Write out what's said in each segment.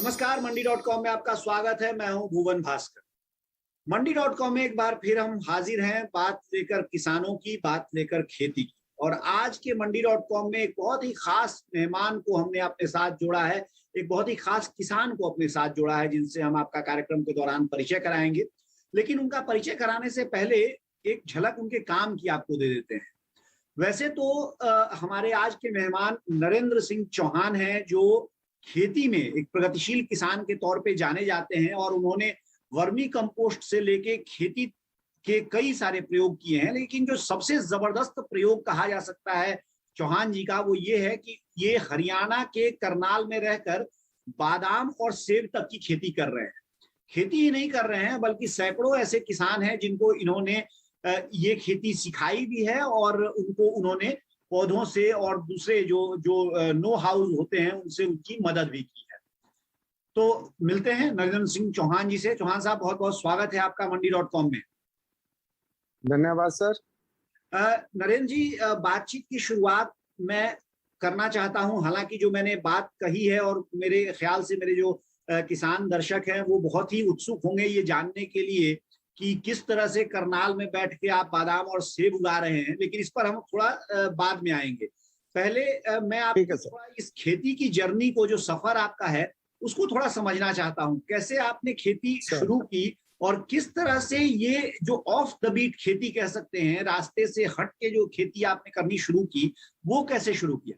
नमस्कार, मंडी.com में आपका स्वागत है। मैं हूं भुवन भास्कर। मंडी.com में एक बार फिर हम हाजिर हैं, बात लेकर किसानों की, बात लेकर खेती की। और आज के मंडी.com में एक बहुत ही खास मेहमान को हमने अपने साथ जोड़ा है, एक बहुत ही खास किसान को अपने साथ जोड़ा है, जिनसे हम आपका कार्यक्रम के दौरान परिचय कराएंगे। लेकिन उनका परिचय कराने से पहले एक झलक उनके काम की आपको दे देते हैं। वैसे तो हमारे आज के मेहमान नरेंद्र सिंह चौहान हैं, जो खेती में एक प्रगतिशील किसान के तौर पे जाने जाते हैं और उन्होंने वर्मी कंपोस्ट से लेके खेती के कई सारे प्रयोग किए हैं। लेकिन जो सबसे जबरदस्त प्रयोग कहा जा सकता है चौहान जी का, वो ये है कि ये हरियाणा के करनाल में रहकर बादाम और सेब तक की खेती कर रहे हैं। खेती ही नहीं कर रहे हैं, बल्कि सैकड़ों ऐसे किसान हैं जिनको इन्होंने ये खेती सिखाई भी है और उनको उन्होंने पौधों से और दूसरे जो जो नो हाउस होते हैं उनसे उनकी मदद भी की है। तो मिलते हैं नरेंद्र सिंह चौहान जी से। चौहान साहब, बहुत बहुत स्वागत है आपका मंडी.com में। धन्यवाद सर। नरेंद्र जी, बातचीत की शुरुआत मैं करना चाहता हूं। हालांकि जो मैंने बात कही है और मेरे ख्याल से मेरे जो किसान दर्शक हैं वो बहुत ही उत्सुक होंगे ये जानने के लिए कि किस तरह से करनाल में बैठ के आप बादाम और सेब उगा रहे हैं, लेकिन इस पर हम थोड़ा बाद में आएंगे। पहले मैं आपको थोड़ा इस खेती की जर्नी को, जो सफर आपका है, उसको थोड़ा समझना चाहता हूं। कैसे आपने खेती शुरू की और किस तरह से ये जो ऑफ द बीट खेती कह सकते हैं, रास्ते से हट के जो खेती आपने करनी शुरू की, वो कैसे शुरू किया?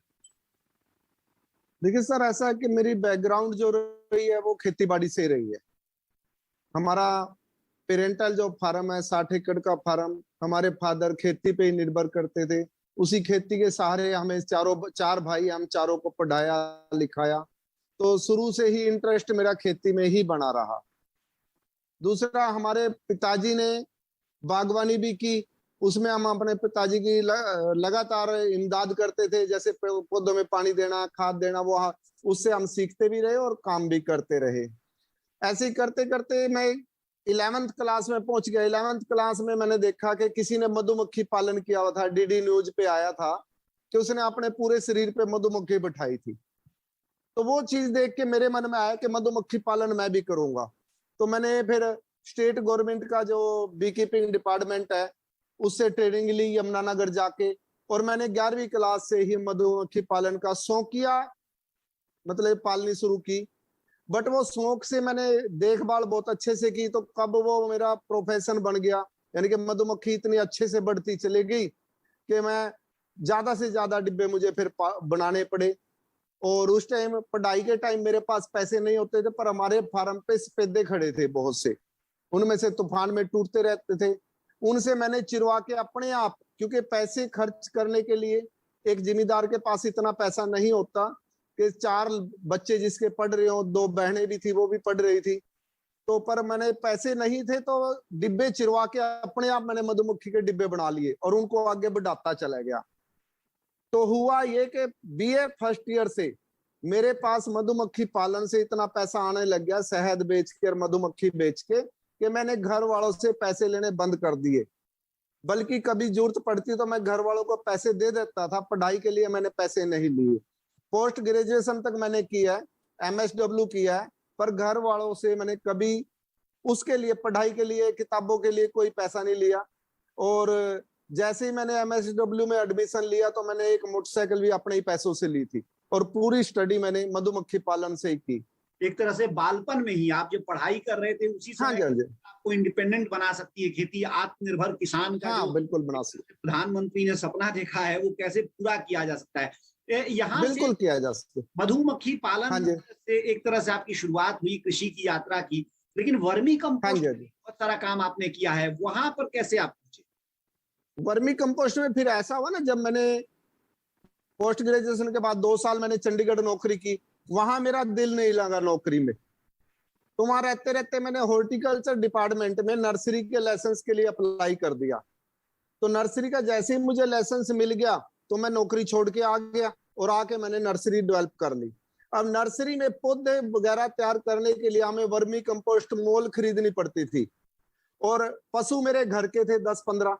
देखिए सर, ऐसा है कि मेरी बैकग्राउंड जो रही है वो खेती बाड़ी से रही है। हमारा पेरेंटल जो फार्म है, 60 एकड़ का फार्म, हमारे फादर खेती पे ही निर्भर करते थे। उसी खेती के सहारे हमें चार भाई, हम चारों को पढ़ाया लिखाया। तो शुरू से ही इंटरेस्ट मेरा खेती में ही बना रहा। दूसरा, हमारे पिताजी ने बागवानी भी की, उसमें हम अपने पिताजी की लगातार इमदाद करते थे। जैसे पौधों में पानी देना, खाद देना, वो उससे हम सीखते भी रहे और काम भी करते रहे। ऐसे ही करते करते मैं 11th क्लास में पहुंच गया। 11th क्लास में मैंने देखा कि किसी ने मधुमक्खी पालन किया हुआ था। डीडी न्यूज पे आया था कि उसने अपने पूरे शरीर पे मधुमक्खी बिठाई थी। तो वो चीज देख के मेरे मन में आया कि मधुमक्खी पालन मैं भी करूंगा। तो मैंने फिर स्टेट गवर्नमेंट का जो बी कीपिंग डिपार्टमेंट है उससे ट्रेनिंग ली यमुनानगर जाके, और मैंने 11वीं क्लास से ही मधुमक्खी पालन का शौकिया मतलब पालनी शुरू की। बट वो शौक से मैंने देखभाल बहुत अच्छे से की, तो कब वो मेरा प्रोफेशन बन गया। यानी कि मधुमक्खी इतनी अच्छे से बढ़ती चली गई कि मैं ज्यादा से ज्यादा डिब्बे मुझे फिर बनाने पड़े। और उस टाइम पढ़ाई के टाइम मेरे पास पैसे नहीं होते थे, पर हमारे फार्म पे सफेदे खड़े थे बहुत से, उनमें से तूफान में टूटते रहते थे। उनसे मैंने चिरवा के अपने आप, क्योंकि पैसे खर्च करने के लिए एक जिम्मेदार के पास इतना पैसा नहीं होता कि 4 बच्चे जिसके पढ़ रहे हो, 2 बहनें भी थी वो भी पढ़ रही थी, तो पर मैंने पैसे नहीं थे तो डिब्बे चिरवा के अपने आप मैंने मधुमक्खी के डिब्बे बना लिए और उनको आगे बढ़ाता चला गया। तो हुआ ये कि बीए फर्स्ट ईयर से मेरे पास मधुमक्खी पालन से इतना पैसा आने लग गया, शहद बेच के और मधुमक्खी बेच के, कि मैंने घर वालों से पैसे लेने बंद कर दिए। बल्कि कभी जरूरत पड़ती तो मैं घर वालों को पैसे दे देता था, पढ़ाई के लिए मैंने पैसे नहीं लिए। पोस्ट ग्रेजुएशन तक मैंने किया है, MSW किया है, पर घर वालों से मैंने कभी उसके लिए, पढ़ाई के लिए, किताबों के लिए कोई पैसा नहीं लिया। और जैसे ही मैंने MSW में एडमिशन लिया तो मैंने एक मोटरसाइकिल भी अपने ही पैसों से ली थी और पूरी स्टडी मैंने मधुमक्खी पालन से ही की। एक तरह से बालपन में ही आप जब पढ़ाई कर रहे थे उसी समय आपको इंडिपेंडेंट बना सकती है खेती। आत्मनिर्भर किसान का जो बिल्कुल बना सकते, प्रधानमंत्री ने सपना देखा है, वो कैसे पूरा किया जा सकता है। यहाँ बिल्कुल किया जा सकता है। मधुमक्खी पालन से एक तरह से आपकी शुरुआत हुई कृषि की यात्रा की, लेकिन वर्मी कंपोस्ट में बहुत सारा काम आपने किया है, वहां पर कैसे आप पहुंचे? वर्मी कंपोस्ट में फिर ऐसा हुआ ना, जब मैंने पोस्ट ग्रेजुएशन के बाद 2 साल मैंने चंडीगढ़ नौकरी की, वहां मेरा दिल नहीं लगा नौकरी में। तो वहां रहते रहते मैंने हॉर्टिकल्चर डिपार्टमेंट में नर्सरी के लाइसेंस के लिए अप्लाई कर दिया। तो नर्सरी का जैसे ही मुझे लाइसेंस मिल गया तो मैं नौकरी छोड़ के आ गया और आके मैंने नर्सरी डेवलप कर ली। अब नर्सरी में पौधे वगैरह तैयार करने के लिए हमें वर्मी कंपोस्ट मोल खरीदनी पड़ती थी और पशु मेरे घर के थे 10-15।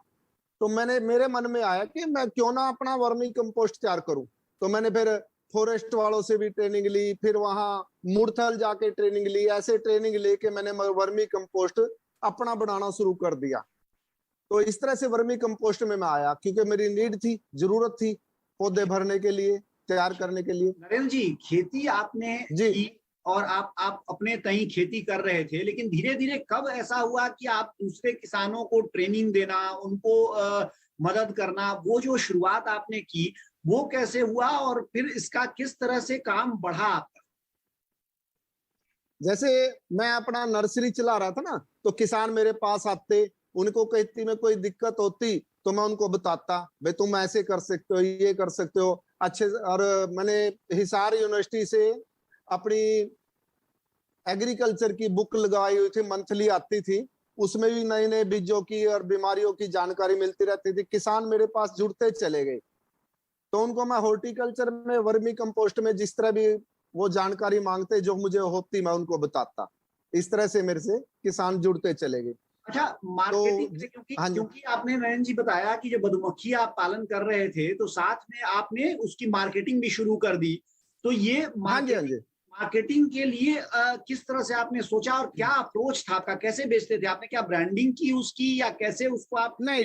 तो मेरे मन में आया कि मैं क्यों ना अपना वर्मी कंपोस्ट तैयार करूं। तो मैंने फिर फॉरेस्ट वालों से भी ट्रेनिंग ली, फिर वहां मुरथल जाके ट्रेनिंग ली। ऐसे ट्रेनिंग लेके मैंने वर्मी कंपोस्ट अपना बनाना शुरू कर दिया। तो इस तरह से वर्मी कंपोस्ट में मैं आया, क्योंकि मेरी नीड थी, जरूरत थी पौधे भरने के लिए, तैयार करने के लिए। नरेंद्र जी, खेती आपने जी की और आप अपने तई खेती कर रहे थे, लेकिन धीरे धीरे कब ऐसा हुआ कि आप दूसरे किसानों को ट्रेनिंग देना, उनको मदद करना, वो जो शुरुआत आपने की वो कैसे हुआ और फिर इसका किस तरह से काम बढ़ा आपका? जैसे मैं अपना नर्सरी चला रहा था ना, तो किसान मेरे पास आते, उनको खेती में कोई दिक्कत होती तो मैं उनको बताता, भाई तुम ऐसे कर सकते हो, ये कर सकते हो अच्छे। और मैंने हिसार यूनिवर्सिटी से अपनी एग्रीकल्चर की बुक लगाई हुई थी, मंथली आती थी, उसमें भी नए नए बीजों की और बीमारियों की जानकारी मिलती रहती थी। किसान मेरे पास जुड़ते चले गए, तो उनको मैं हॉर्टिकल्चर में, वर्मी कंपोस्ट में जिस तरह भी वो जानकारी मांगते जो मुझे होती, मैं उनको बताता। इस तरह से मेरे से किसान जुड़ते चले गए। अच्छा, मार्केटिंग से, क्योंकि हाँ जी, क्योंकि आपने नयन जी बताया कि जब मधुमक्खी आप पालन कर रहे थे तो साथ में आपने उसकी मार्केटिंग भी शुरू कर दी। तो ये हाँ जी, हाँ जी। मार्केटिंग के लिए किस तरह से आपने सोचा और क्या अप्रोच था आपका? कैसे बेचते थे? आपने क्या ब्रांडिंग की उसकी, या कैसे उसको आप नहीं,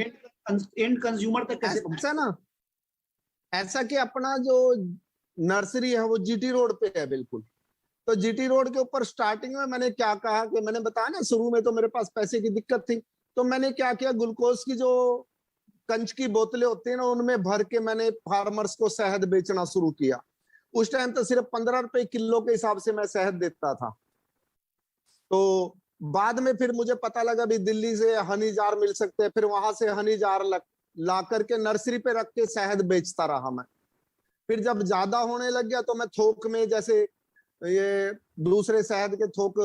एंड कंज्यूमर तक कैसे ऐसा ना, ऐसा कि अपना जो नर्सरी है वो जीटी रोड पे है बिल्कुल। तो जीटी रोड के ऊपर स्टार्टिंग में मैंने क्या कहा कि मैंने बताया ना, शुरू में तो मेरे पास पैसे की दिक्कत थी, तो मैंने क्या किया, ग्लूकोज की जो कंच की बोतलें होती है ना, उनमें भर के मैंने फार्मर्स को शहद बेचना शुरू किया। उस टाइम तो सिर्फ 15 रुपए किलो के हिसाब से मैं शहद देता था। तो बाद में फिर मुझे पता लगा भी दिल्ली से हनी जार मिल सकते हैं, फिर वहां से हनी जार ला करके नर्सरी पे रख के शहद बेचता रहा मैं। फिर जब ज्यादा होने लग गया तो मैं थोक में, जैसे ये दूसरे शहद के थोक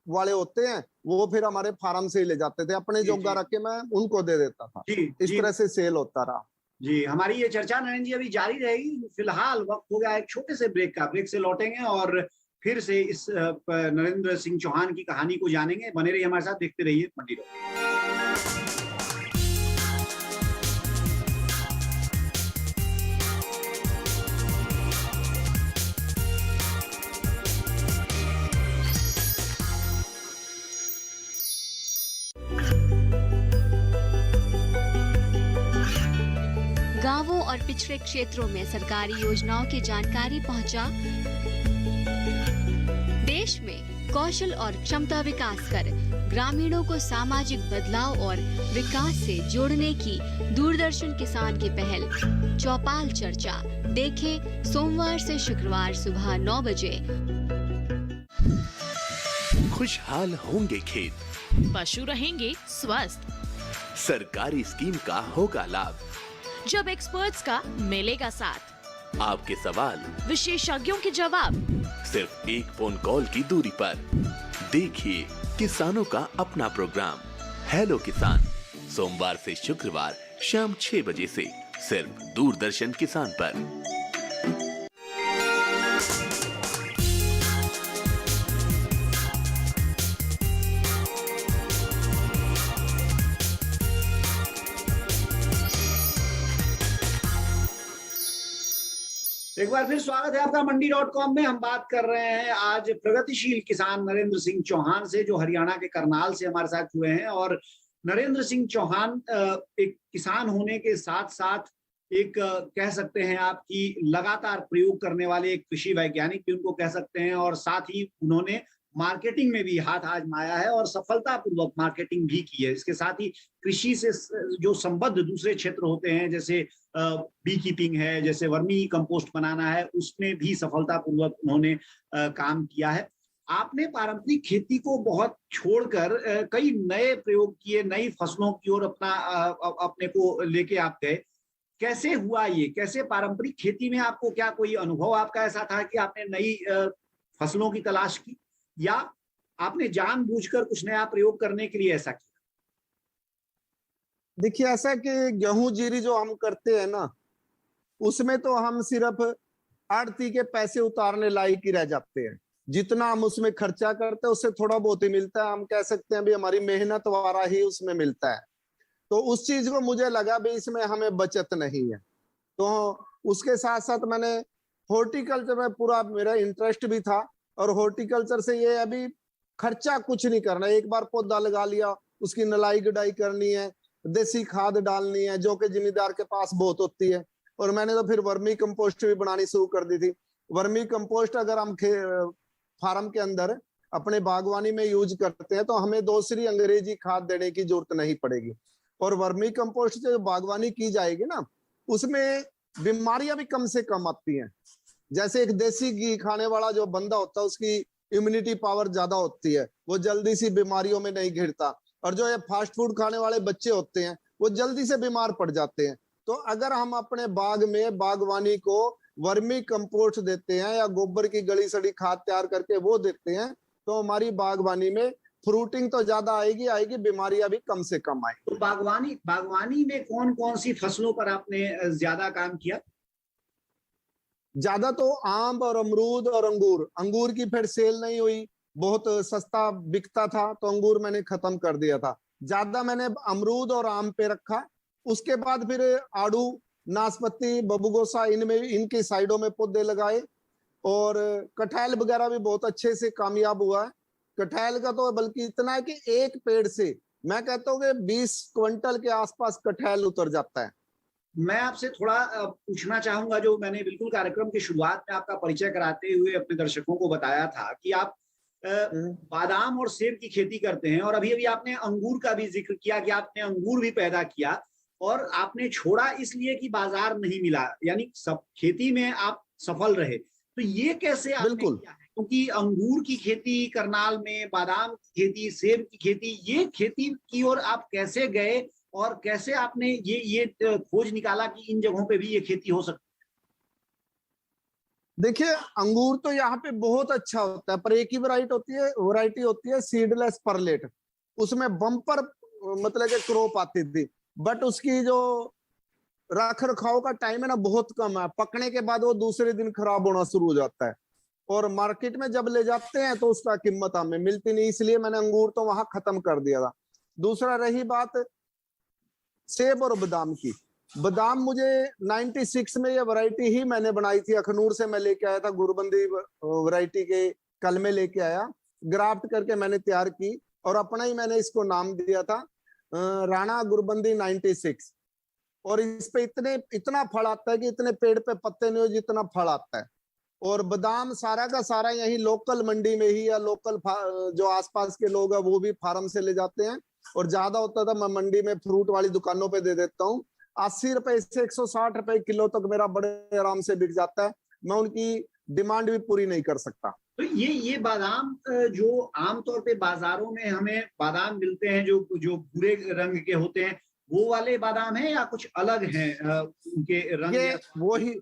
वाले होते हैं, वो फिर हमारे फार्म से ही ले जाते थे, अपने जोगा रख के मैं उनको दे देता था। इस तरह से सेल होता रहा। जी, हमारी ये चर्चा नरेंद्र जी अभी जारी रहेगी। फिलहाल वक्त हो गया एक छोटे से ब्रेक का। ब्रेक से लौटेंगे और फिर से इस नरेंद्र सिंह चौहान की कहानी को जानेंगे। बने रहिए हमारे साथ, देखते रहिए मंडी रॉक। गांवों और पिछड़े क्षेत्रों में सरकारी योजनाओं की जानकारी पहुंचा। देश में कौशल और क्षमता विकास कर ग्रामीणों को सामाजिक बदलाव और विकास से जोड़ने की दूरदर्शन किसान की पहल चौपाल चर्चा देखें सोमवार से शुक्रवार सुबह 9 बजे। खुशहाल होंगे खेत, पशु रहेंगे स्वस्थ, सरकारी स्कीम का होगा लाभ, जब एक्सपर्ट्स का मिलेगा साथ, आपके सवाल विशेषज्ञों के जवाब, सिर्फ एक फोन कॉल की दूरी पर। देखिए किसानों का अपना प्रोग्राम हेलो किसान, सोमवार से शुक्रवार शाम 6 बजे से सिर्फ दूरदर्शन किसान पर। एक बार फिर स्वागत है आपका मंडी.com में। हम बात कर रहे हैं आज प्रगतिशील किसान नरेंद्र सिंह चौहान से, जो हरियाणा के करनाल से हमारे साथ हुए हैं। और नरेंद्र सिंह चौहान एक किसान होने के साथ साथ एक कह सकते हैं आप कि लगातार प्रयोग करने वाले एक कृषि वैज्ञानिक भी उनको कह सकते हैं, और साथ ही उन्होंने मार्केटिंग में भी हाथ आजमाया है और सफलतापूर्वक मार्केटिंग भी की है। इसके साथ ही कृषि से जो संबद्ध दूसरे क्षेत्र होते हैं, जैसे बी कीपिंग है, जैसे वर्मी कंपोस्ट बनाना है, उसमें भी सफलतापूर्वक उन्होंने काम किया है। आपने पारंपरिक खेती को बहुत छोड़कर कई नए प्रयोग किए, नई फसलों की ओर अपने को लेके आप गए। कैसे हुआ ये? कैसे पारंपरिक खेती में आपको क्या कोई अनुभव आपका ऐसा था कि आपने नई फसलों की तलाश की, या आपने जानबूझकर कुछ नया प्रयोग करने के लिए ऐसा किया? देखिए, ऐसा कि गेहूं जीरी जो हम करते हैं ना, उसमें तो हम सिर्फ आड़ती के पैसे उतारने लायक ही रह जाते हैं। जितना हम उसमें खर्चा करते हैं उससे थोड़ा बहुत ही मिलता है। हम कह सकते हैं भी हमारी मेहनत वाला ही उसमें मिलता है। तो उस चीज को मुझे लगा भी इसमें हमें बचत नहीं है। तो उसके साथ साथ मैंने हॉर्टिकल्चर में पूरा मेरा इंटरेस्ट भी था, और हॉर्टिकल्चर से ये अभी खर्चा कुछ नहीं करना, एक बार पौधा लगा लिया, उसकी नलाई गुडाई करनी है, देसी खाद डालनी है, जो कि जिम्मेदार के पास बहुत होती है। और मैंने तो फिर वर्मी कंपोस्ट भी बनानी शुरू कर दी थी। वर्मी कंपोस्ट अगर हम फार्म के अंदर अपने बागवानी में यूज करते हैं तो हमें दूसरी अंग्रेजी खाद देने की जरूरत नहीं पड़ेगी। और वर्मी कंपोस्ट से जो बागवानी की जाएगी ना, उसमें बीमारियां भी कम से कम आती हैं। जैसे एक देसी घी खाने वाला जो बंदा होता है, उसकी इम्यूनिटी पावर ज्यादा होती है, वो जल्दी सी बीमारियों में नहीं घिरता। और जो ये फास्ट फूड खाने वाले बच्चे होते हैं, वो जल्दी से बीमार पड़ जाते हैं। तो अगर हम अपने बाग में बागवानी को वर्मी कंपोस्ट देते हैं या गोबर की गली सड़ी खाद तैयार करके वो देते हैं, तो हमारी बागवानी में फ्रूटिंग तो ज्यादा आएगी, बीमारियां भी कम से कम आएगी। तो बागवानी में कौन कौन सी फसलों पर आपने ज्यादा काम किया? ज्यादा तो आम और अमरूद और अंगूर की फिर सेल नहीं हुई, बहुत सस्ता बिकता था तो अंगूर मैंने खत्म कर दिया था। ज्यादा मैंने अमरूद और आम पे रखा। उसके बाद फिर आड़ू, नाशपाती, बबूगोसा, इनमें इनकी साइडों में पौधे लगाए। और कटहल वगैरह भी बहुत अच्छे से कामयाब हुआ है। कटहल का तो बल्कि इतना है कि एक पेड़ से मैं कहता हूँ कि 20 क्विंटल के आसपास कटहल उतर जाता है। मैं आपसे थोड़ा पूछना चाहूंगा, जो मैंने बिल्कुल कार्यक्रम की शुरुआत में आपका परिचय कराते हुए अपने दर्शकों को बताया था कि आप बादाम और सेब की खेती करते हैं, और अभी अभी आपने अंगूर का भी जिक्र किया कि आपने अंगूर भी पैदा किया और आपने छोड़ा इसलिए कि बाजार नहीं मिला, यानी सब खेती में आप सफल रहे। तो ये कैसे आपने किया है? क्योंकि अंगूर की खेती करनाल में, बादाम की खेती, सेब की खेती, ये खेती की ओर आप कैसे गए और कैसे आपने ये खोज निकाला कि इन जगहों पे भी ये खेती हो सकती है? देखिए, अंगूर तो यहाँ पे बहुत अच्छा होता है, पर एक ही वैरायटी होती है सीडलेस परलेट। उसमें बम्पर मतलब कि क्रॉप आती थी, बट उसकी जो रख रखाव का टाइम है ना बहुत कम है। पकने के बाद वो दूसरे दिन खराब होना शुरू हो जाता है, और मार्केट में जब ले जाते हैं तो उसका कीमत हमें मिलती नहीं, इसलिए मैंने अंगूर तो वहां खत्म कर दिया था। दूसरा रही बात सेब और बादाम की। बादाम मुझे 96 में ये वैरायटी ही मैंने बनाई थी, अखनूर से मैं लेके आया था, गुरबंदी वैरायटी के कल में लेके आया, ग्राफ्ट करके मैंने तैयार की और अपना ही मैंने इसको नाम दिया था राणा गुरबंदी 96। और इस पे इतना फल आता है कि इतने पेड़ पे पत्ते नहीं हो जितना फल आता है। और बादाम सारा का सारा यही लोकल मंडी में ही या लोकल जो आसपास के लोग हैं वो भी फार्म से ले जाते हैं, और ज्यादा होता था मैं मंडी में फ्रूट वाली दुकानों पे दे देता हूँ। 80 रुपए से 160 रुपए किलो तक मेरा बड़े आराम से बिक जाता है, मैं उनकी डिमांड भी पूरी नहीं कर सकता। तो ये बादाम जो आमतौर पे बाजारों में हमें बादाम मिलते हैं जो भूरे रंग के होते हैं, वो वाले बादाम हैं या कुछ अलग हैं उनके रंग? ये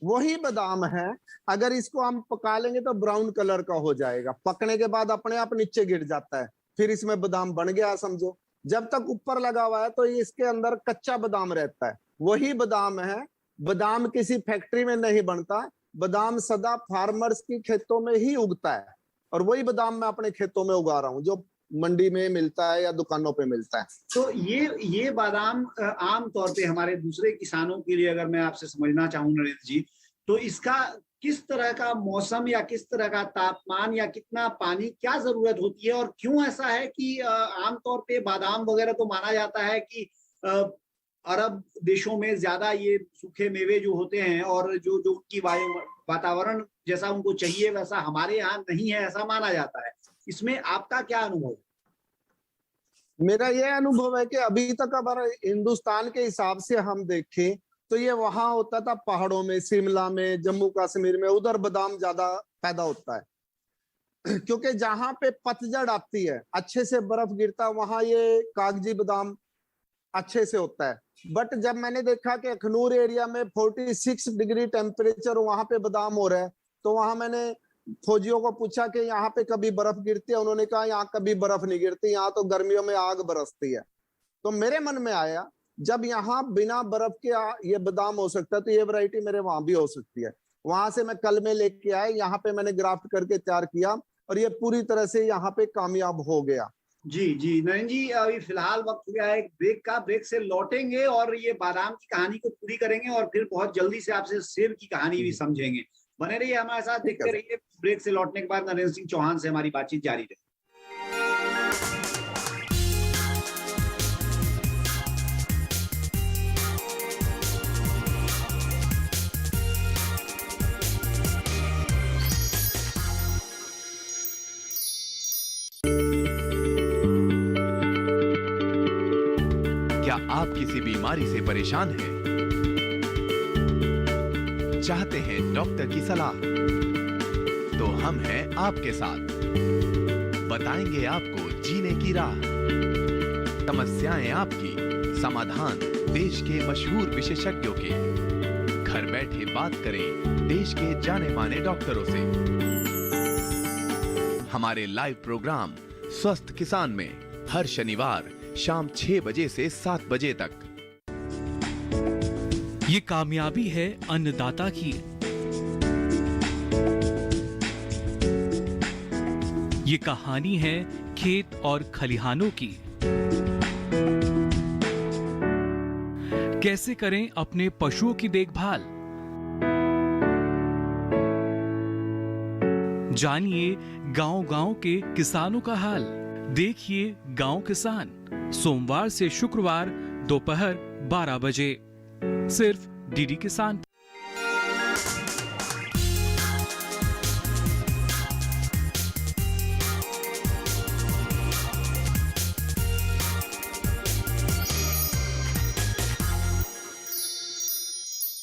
वही बादाम है। अगर इसको हम पका लेंगे तो ब्राउन कलर का हो जाएगा, पकने के बाद अपने आप नीचे गिर जाता है, फिर इसमें बादाम बन गया समझो। जब तक ऊपर लगा हुआ है तो इसके अंदर कच्चा बादाम रहता है, वही बादाम है। बादाम किसी फैक्ट्री में नहीं बनता, बादाम सदा फार्मर्स की खेतों में ही उगता है, और वही बादाम मैं अपने खेतों में उगा रहा हूँ जो मंडी में मिलता है या दुकानों पे मिलता है। तो ये बादाम आम तौर पे हमारे दूसरे किसानों के लिए अगर मैं आपसे समझना चाहूँ नरेंद्र जी, तो इसका किस तरह का मौसम या किस तरह का तापमान या कितना पानी क्या जरूरत होती है, और क्यों ऐसा है कि आमतौर पे बादाम वगैरह तो माना जाता है कि अरब देशों में ज्यादा ये सूखे मेवे जो होते हैं और जो उनकी वातावरण जैसा उनको चाहिए वैसा हमारे यहाँ नहीं है, ऐसा माना जाता है। इसमें आपका क्या अनुभव है? मेरा यह अनुभव है कि अभी तक अगर हिंदुस्तान के हिसाब से हम देखें तो ये वहां होता था पहाड़ों में, शिमला में, जम्मू कश्मीर में, उधर बादाम ज्यादा पैदा होता है क्योंकि जहां पे पतझड़ आती है, अच्छे से बर्फ गिरता है, वहां ये कागजी बादाम अच्छे से होता है। बट जब मैंने देखा कि अखनूर एरिया में 46 डिग्री टेम्परेचर वहां पे बादाम हो रहा है, तो वहां मैंने फौजियों को पूछा कि यहाँ पे कभी बर्फ गिरती है? उन्होंने कहा यहाँ कभी बर्फ नहीं गिरती, यहाँ तो गर्मियों में आग बरसती है। तो मेरे मन में आया जब यहाँ बिना बर्फ के ये बादाम हो सकता है तो ये वैरायटी मेरे वहां भी हो सकती है। वहां से मैं कल में लेके आया, यहाँ पे मैंने ग्राफ्ट करके तैयार किया और ये पूरी तरह से यहाँ पे कामयाब हो गया। जी जी नरेंद्र जी, अभी फिलहाल वक्त हो गया है एक ब्रेक का। ब्रेक से लौटेंगे और ये बादाम की कहानी को पूरी करेंगे और फिर बहुत जल्दी से आपसे सेब की कहानी भी समझेंगे। बने रहिए हमारे साथ, ठीक है देखते रहिए। ब्रेक से लौटने के बाद नरेंद्र सिंह चौहान से हमारी बातचीत जारी रहे। क्या आप किसी बीमारी से परेशान हैं? चाहते हैं डॉक्टर की सलाह? तो हम हैं आपके साथ। बताएंगे आपको जीने की राह। समस्याएं आपकी, समाधान देश के मशहूर विशेषज्ञों के। घर बैठे बात करें देश के जाने माने डॉक्टरों से। हमारे लाइव प्रोग्राम स्वस्थ किसान में हर शनिवार शाम 6 बजे से 7 बजे तक। ये कामयाबी है अन्नदाता की। ये कहानी है खेत और खलिहानों की। कैसे करें अपने पशुओं की देखभाल, जानिए गांव-गांव के किसानों का हाल। देखिए गांव किसान, सोमवार से शुक्रवार दोपहर 12 बजे सिर्फ डीडी किसान।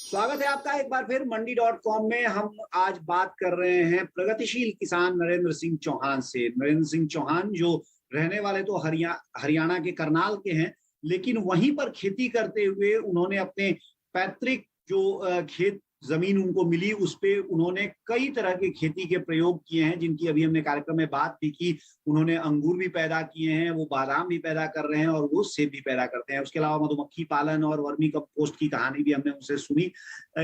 स्वागत है आपका एक बार फिर मंडी.com में। हम आज बात कर रहे हैं प्रगतिशील किसान नरेंद्र सिंह चौहान से। नरेंद्र सिंह चौहान जो रहने वाले तो हरियाणा के करनाल के हैं, लेकिन वहीं पर खेती करते हुए उन्होंने अपने पैतृक जो खेत जमीन उनको मिली उस पे उन्होंने कई तरह के खेती के प्रयोग किए हैं, जिनकी अभी हमने कार्यक्रम में बात भी की। उन्होंने अंगूर भी पैदा किए हैं, वो बादाम भी पैदा कर रहे हैं और वो सेब भी पैदा करते हैं। उसके अलावा मधुमक्खी पालन और वर्मी कंपोस्ट की कहानी भी हमने उनसे सुनी।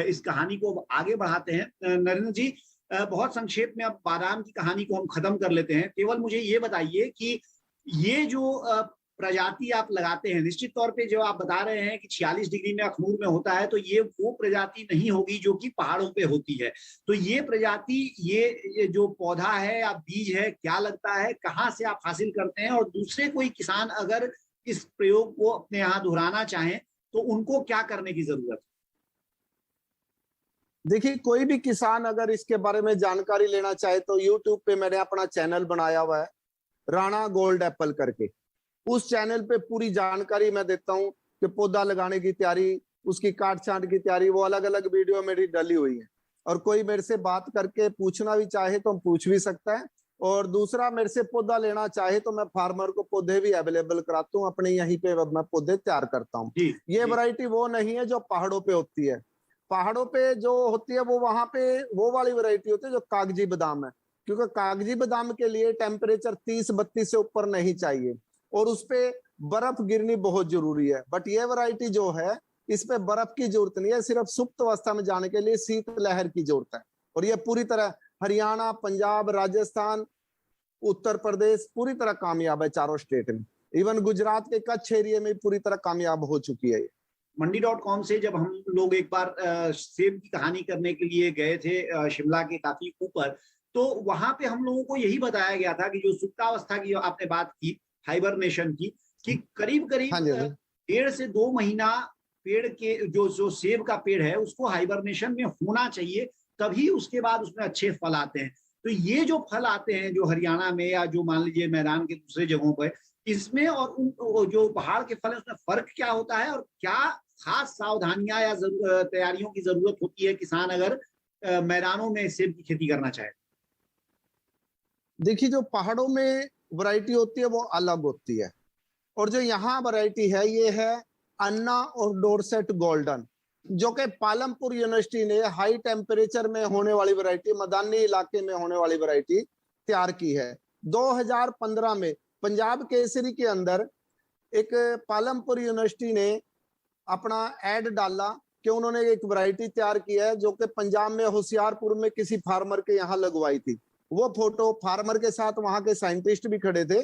इस कहानी को आगे बढ़ाते हैं। नरेंद्र जी, बहुत संक्षेप में अब बादाम की कहानी को हम खत्म कर लेते हैं। केवल मुझे ये बताइए कि ये जो प्रजाति आप लगाते हैं, निश्चित तौर पे जो आप बता रहे हैं कि 46 डिग्री में अखनूर में होता है, तो ये वो प्रजाति नहीं होगी जो कि पहाड़ों पे होती है। तो ये प्रजाति, ये जो पौधा है या बीज है, क्या लगता है, कहाँ से आप हासिल करते हैं, और दूसरे कोई किसान अगर इस प्रयोग को अपने यहाँ दोहराना चाहें तो उनको क्या करने की जरूरत है? देखिए, कोई भी किसान अगर इसके बारे में जानकारी लेना चाहे तो यूट्यूब पे मैंने अपना चैनल बनाया हुआ है, राणा गोल्ड एप्पल करके। उस चैनल पे पूरी जानकारी मैं देता हूँ कि पौधा लगाने की तैयारी, उसकी काट छांट की तैयारी, वो अलग अलग वीडियो मेरी डली हुई है। और कोई मेरे से बात करके पूछना भी चाहे तो पूछ भी सकता है। और दूसरा, मेरे से पौधा लेना चाहे तो मैं फार्मर को पौधे भी अवेलेबल कराता हूँ, अपने यहीं पे मैं पौधे तैयार करता हूँ। ये वैरायटी वो नहीं है जो पहाड़ों पे होती है। पहाड़ों पे जो होती है वो वहां पे वो वाली वैरायटी होती है जो कागजी बादाम है, क्योंकि कागजी बादाम के लिए टेम्परेचर 30-32 से ऊपर नहीं चाहिए और उस पे बर्फ गिरनी बहुत जरूरी है। बट ये वैरायटी जो है, इस पे बर्फ की जरूरत नहीं है, सिर्फ सुप्त अवस्था में जाने के लिए शीत लहर की जरूरत है। और ये पूरी तरह हरियाणा, पंजाब, राजस्थान, उत्तर प्रदेश पूरी तरह कामयाब है, चारों स्टेट में। इवन गुजरात के कच्छ एरिया में पूरी तरह कामयाब हो चुकी है। मंडी.com से जब हम लोग एक बार सेब की कहानी करने के लिए गए थे शिमला के काफी ऊपर, तो वहां पे हम लोगों को यही बताया गया था कि जो सुप्तावस्था की आपने बात की, हाइबरनेशन की, कि करीब करीब 1.5 से 2 महीना पेड़ के जो सेब का पेड़ है उसको हाइबरनेशन में होना चाहिए, तभी उसके बाद उसमें अच्छे फल आते हैं। तो ये जो फल आते हैं जो हरियाणा में या जो मान लीजिए मैदान के दूसरे जगहों पर, इसमें और उन जो पहाड़ के फल है उसमें फर्क क्या होता है, और क्या खास सावधानियां या तैयारियों की जरूरत होती है किसान अगर मैदानों में सेब की खेती करना चाहे? देखिए, जो पहाड़ों में वैरायटी होती है वो अलग होती है, और जो यहाँ वैरायटी है ये है अन्ना और डोरसेट गोल्डन, जो कि पालमपुर यूनिवर्सिटी ने हाई टेम्परेचर में होने वाली वैरायटी, मैदानी इलाके में होने वाली वैरायटी तैयार की है। 2015 में पंजाब केसरी के अंदर एक पालमपुर यूनिवर्सिटी ने अपना एड डाला कि उन्होंने एक वैरायटी तैयार की है जो कि पंजाब में होशियारपुर में किसी फार्मर के यहाँ लगवाई थी। वो फोटो, फार्मर के साथ वहां के साइंटिस्ट भी खड़े थे,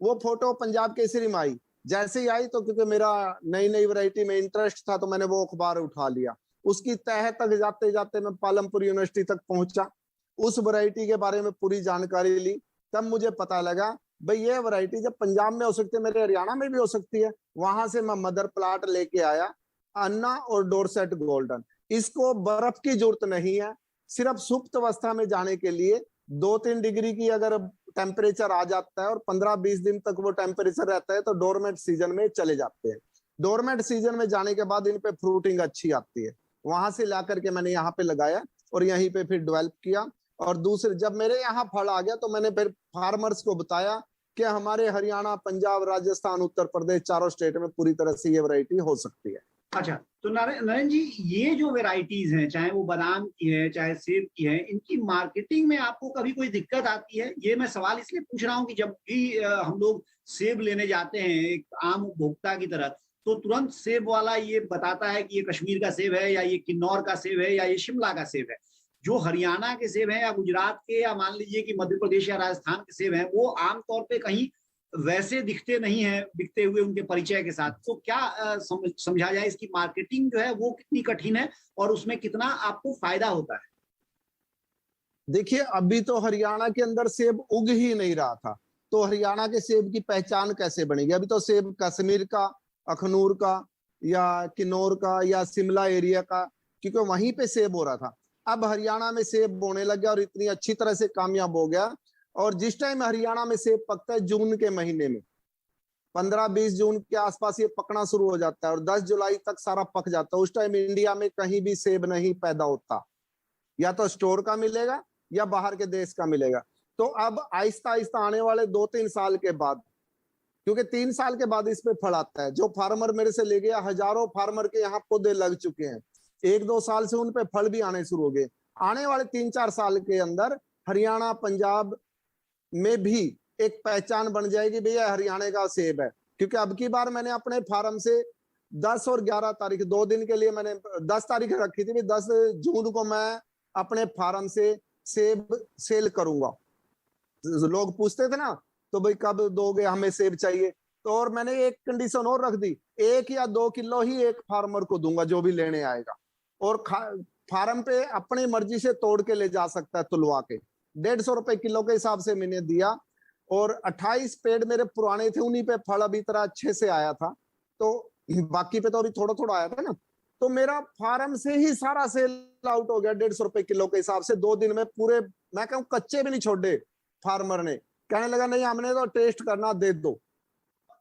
वो फोटो पंजाब केसरी में आई। जैसे ही आई तो क्योंकि मेरा नई नई वैरायटी में इंटरेस्ट था तो मैंने वो अखबार उठा लिया। उसकी तह तक जाते जाते मैं पालमपुर यूनिवर्सिटी तक पहुंचा, उस वैरायटी के बारे में पूरी जानकारी ली। तब मुझे पता लगा भाई ये वैरायटी जब पंजाब में हो सकती है, मेरे हरियाणा में भी हो सकती है। वहां से मैं मदर प्लाट लेके आया, अन्ना और डोरसेट गोल्डन। इसको बर्फ की जरूरत नहीं है, सिर्फ सुप्त अवस्था में जाने के लिए 2-3 डिग्री की अगर टेम्परेचर आ जाता है और 15-20 दिन तक वो टेम्परेचर रहता है तो डोरमेट सीजन में चले जाते हैं। डोरमेट सीजन में जाने के बाद इन पे फ्रूटिंग अच्छी आती है। वहां से ला करके मैंने यहाँ पे लगाया और यहीं पे फिर डेवलप किया। और दूसरे जब मेरे यहाँ फल आ गया तो मैंने फिर फार्मर्स को बताया कि हमारे हरियाणा, पंजाब, राजस्थान, उत्तर प्रदेश, चारों स्टेट में पूरी तरह से ये वैरायटी हो सकती है। अच्छा, तो नरेंद्र जी, ये जो वेराइटीज हैं, चाहे वो बादाम की है चाहे सेब की है, इनकी मार्केटिंग में आपको कभी कोई दिक्कत आती है? ये मैं सवाल इसलिए पूछ रहा हूँ कि जब भी हम लोग सेब लेने जाते हैं एक आम उपभोक्ता की तरह, तो तुरंत सेब वाला ये बताता है कि ये कश्मीर का सेब है या ये किन्नौर का सेब है या ये शिमला का सेब है। जो हरियाणा के सेब हैं या गुजरात के या मान लीजिए कि मध्य प्रदेश या राजस्थान के सेब हैं, वो आमतौर पे कहीं वैसे दिखते नहीं हैं बिकते हुए उनके परिचय के साथ। तो क्या समझा जाए इसकी मार्केटिंग जो है वो कितनी कठिन है और उसमें कितना आपको फायदा होता है? देखिए, अभी तो हरियाणा के अंदर सेब उग ही नहीं रहा था, तो हरियाणा के सेब की पहचान कैसे बनेगी? अभी तो सेब कश्मीर का, अखनूर का या किन्नौर का या शिमला एरिया का, क्योंकि वहीं पे सेब हो रहा था। अब हरियाणा में सेब बोने लग गया और इतनी अच्छी तरह से कामयाब हो गया। और जिस टाइम हरियाणा में सेब पकता है जून के महीने में, 15-20 जून के आसपास ये पकना शुरू हो जाता है और 10 जुलाई तक सारा पक जाता है। उस टाइम इंडिया में कहीं भी सेब नहीं पैदा होता, या तो स्टोर का मिलेगा या बाहर के देश का मिलेगा। तो अब आहिस्ता आहिस्ता आने वाले 2-3 साल के बाद, क्योंकि 3 साल के बाद इस पे फल आता है, जो फार्मर मेरे से ले गया, हजारों फार्मर के यहाँ पौधे लग चुके हैं, 1-2 साल से उन पे फल भी आने शुरू हो गए। आने वाले 3-4 साल के अंदर हरियाणा, पंजाब में भी एक पहचान बन जाएगी, भैया हरियाणा का सेब है। क्योंकि अब की बार मैंने अपने फार्म से 10 और 11 तारीख, 2 दिन के लिए मैंने 10 तारीख रखी थी, 10 जून को मैं अपने फार्म से सेब सेल करूंगा। लोग पूछते थे ना, तो भाई कब दोगे, हमें सेब चाहिए। तो और मैंने एक कंडीशन और रख दी, 1 या 2 किलो ही एक फार्मर को दूंगा जो भी लेने आएगा, और फार्म पे अपनी मर्जी से तोड़ के ले जा सकता है, तुलवा के। 150 रुपए किलो के हिसाब से मैंने दिया। और 28 पेड़ मेरे पुराने थे, उन्हीं पे फल अभी तरह अच्छे से आया था, तो बाकी पे तो अभी थोड़ा थोड़ा आया था ना। तो मेरा फार्म से ही सारा सेल आउट हो गया 150 रुपए किलो के हिसाब से। 2 दिन में पूरे, मैं कहूँ कच्चे भी नहीं छोड़े फार्मर ने। कहने लगा नहीं, हमने तो टेस्ट करना, दे दो।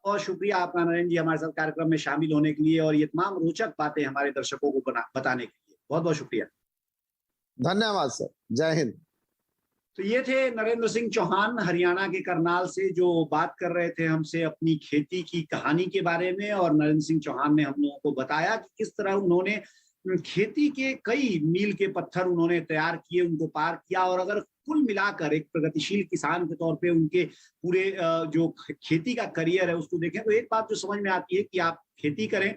और शुक्रिया आपका नरेंद्र जी, हमारे साथ कार्यक्रम में शामिल होने के लिए और ये तमाम रोचक बातें हमारे दर्शकों को बताने के लिए बहुत बहुत शुक्रिया। धन्यवाद सर, जय हिंद। तो ये थे नरेंद्र सिंह चौहान, हरियाणा के करनाल से, जो बात कर रहे थे हमसे अपनी खेती की कहानी के बारे में। और नरेंद्र सिंह चौहान ने हम लोगों को बताया कि किस तरह उन्होंने खेती के कई मील के पत्थर उन्होंने तैयार किए, उनको पार किया। और अगर कुल मिलाकर एक प्रगतिशील किसान के तौर पे उनके पूरे जो खेती का करियर है उसको देखें, तो एक बात जो समझ में आती है कि आप खेती करें,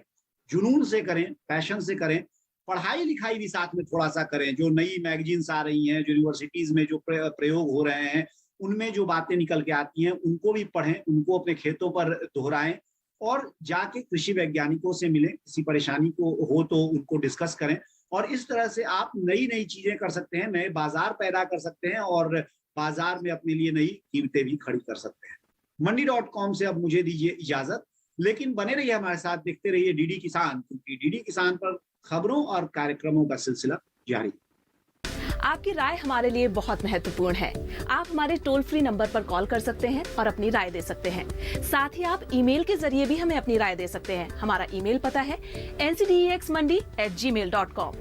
जुनून से करें, पैशन से करें, पढ़ाई लिखाई भी साथ में थोड़ा सा करें। जो नई मैगजीन्स आ रही हैं, जो यूनिवर्सिटीज में जो प्रयोग हो रहे हैं, उनमें जो बातें निकल के आती हैं उनको भी पढ़ें, उनको अपने खेतों पर दोहराएं और जाके कृषि वैज्ञानिकों से मिलें। किसी परेशानी को हो तो उनको डिस्कस करें। और इस तरह से आप नई नई चीजें कर सकते हैं, नए बाजार पैदा कर सकते हैं और बाजार में अपने लिए नई कीमतें भी खड़ी कर सकते हैं। मंडी.com से अब मुझे दीजिए इजाजत, लेकिन बने रहिए हमारे साथ, देखते रहिए डीडी किसान, क्योंकि डीडी किसान पर खबरों और कार्यक्रमों का सिलसिला जारी। आपकी राय हमारे लिए बहुत महत्वपूर्ण है। आप हमारे टोल फ्री नंबर पर कॉल कर सकते हैं और अपनी राय दे सकते हैं। साथ ही आप ईमेल के जरिए भी हमें अपनी राय दे सकते हैं। हमारा ईमेल पता है ncdexmandi@gmail.com।